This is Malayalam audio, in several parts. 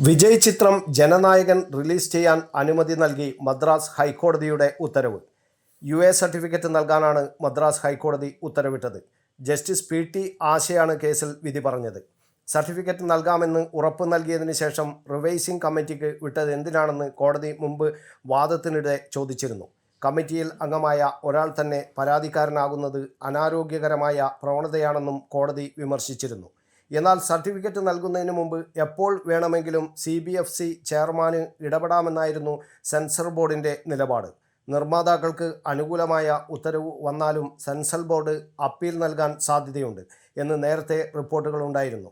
വിജയ് ചിത്രം ജനനായകൻ റിലീസ് ചെയ്യാൻ അനുമതി നൽകി മദ്രാസ് ഹൈക്കോടതിയുടെ ഉത്തരവ്. UA സർട്ടിഫിക്കറ്റ് നൽകാനാണ് മദ്രാസ് ഹൈക്കോടതി ഉത്തരവിട്ടത്. ജസ്റ്റിസ് PT ആശയാണ് കേസിൽ വിധി പറഞ്ഞത്. സർട്ടിഫിക്കറ്റ് നൽകാമെന്ന് ഉറപ്പ് നൽകിയതിന് ശേഷം റിവൈസിംഗ് കമ്മിറ്റിക്ക് വിട്ടത് എന്തിനാണെന്ന് കോടതി മുമ്പ് വാദത്തിനിടെ ചോദിച്ചിരുന്നു. കമ്മിറ്റിയിൽ അംഗമായ ഒരാൾ തന്നെ പരാതിക്കാരനാകുന്നത് അനാരോഗ്യകരമായ പ്രവണതയാണെന്നും കോടതി വിമർശിച്ചിരുന്നു. എന്നാൽ സർട്ടിഫിക്കറ്റ് നൽകുന്നതിന് മുമ്പ് എപ്പോൾ വേണമെങ്കിലും CBFC ചെയർമാന് ഇടപെടാമെന്നായിരുന്നു സെൻസർ ബോർഡിൻ്റെ നിലപാട്. നിർമ്മാതാക്കൾക്ക് അനുകൂലമായ ഉത്തരവ് വന്നാലും സെൻസർ ബോർഡ് അപ്പീൽ നൽകാൻ സാധ്യതയുണ്ട് എന്ന് നേരത്തെ റിപ്പോർട്ടുകളുണ്ടായിരുന്നു.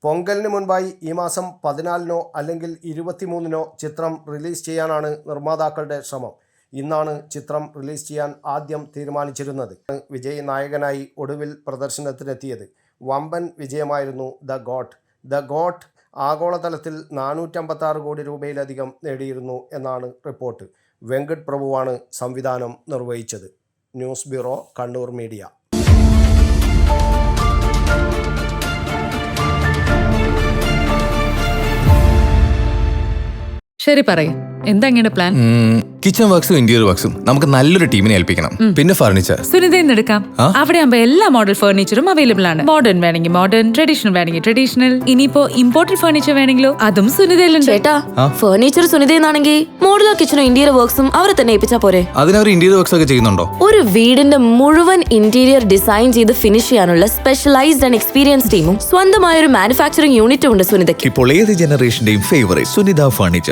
പൊങ്കലിന് മുൻപായി ഈ മാസം 14-നോ അല്ലെങ്കിൽ 23-നോ ചിത്രം റിലീസ് ചെയ്യാനാണ് നിർമ്മാതാക്കളുടെ ശ്രമം. ഇന്നാണ് ചിത്രം റിലീസ് ചെയ്യാൻ ആദ്യം തീരുമാനിച്ചിരുന്നത്. വിജയ് നായകനായി ഒടുവിൽ പ്രദർശനത്തിനെത്തിയത്. വമ്പൻ വിജയമായിരുന്നു ദ ഗോട്ട് ആഗോളതലത്തിൽ 456 കോടി രൂപയിലധികം നേടിയിരുന്നു എന്നാണ് റിപ്പോർട്ട്. വെങ്കട് പ്രഭുവാണ് സംവിധാനം നിർവഹിച്ചത്. News bureau, Kannur media. ശരി, പറയും എന്താ ഇങ്ങനെ പ്ലാൻ? കിച്ചൺ വർക്സും ഇന്റീരിയർ വർക്സും നമുക്ക് നല്ലൊരു ടീമിനെ ഏൽപ്പിക്കണം. പിന്നെ ഫർണിച്ചർ സുനിതയിൽ എടുക്കാം. അവിടെ ആകുമ്പോ എല്ലാ മോഡൽ ഫർണിച്ചറും അവൈലബിൾ ആണ്. മോഡേൺ വേണമെങ്കിൽ മോഡേൺ, ട്രഡീഷണൽ വേണമെങ്കിൽ ട്രഡീഷണൽ. ഇനിയിപ്പോ ഇമ്പോർട്ടഡ് ഫർണിച്ചർ വേണമെങ്കിലോ അതും സുനിതയിലുണ്ട്. ചേട്ടാ, ഫർണിച്ചർ സുനിതയെന്നാണെങ്കിൽ മോഡുലാർ കിച്ചണും ഇന്റീരിയർ വർക്സും അവരെ തന്നെ ഏൽപ്പിച്ചാ പോരെ? അതിനവർ ഇന്റീരിയർ വർക്സ് ഒക്കെ ചെയ്യുന്നുണ്ടോ? ഒരു വീടിന്റെ മുഴുവൻ ഇന്റീരിയർ ഡിസൈൻ ചെയ്ത് ഫിനിഷ് ചെയ്യാനുള്ള സ്പെഷ്യലൈസ്ഡ് ആൻഡ് എക്സ്പീരിയൻസ് ടീമും സ്വന്തമായ ഒരു മാനുഫാക്ചറിംഗ് യൂണിറ്റും ഉണ്ട് സുനിതയ്ക്ക്. ഇപ്പോൾ ഏത് ജനറേഷന്റെയും ഫേവറേറ്റ് സുനിത ഫർണിച്ചർ.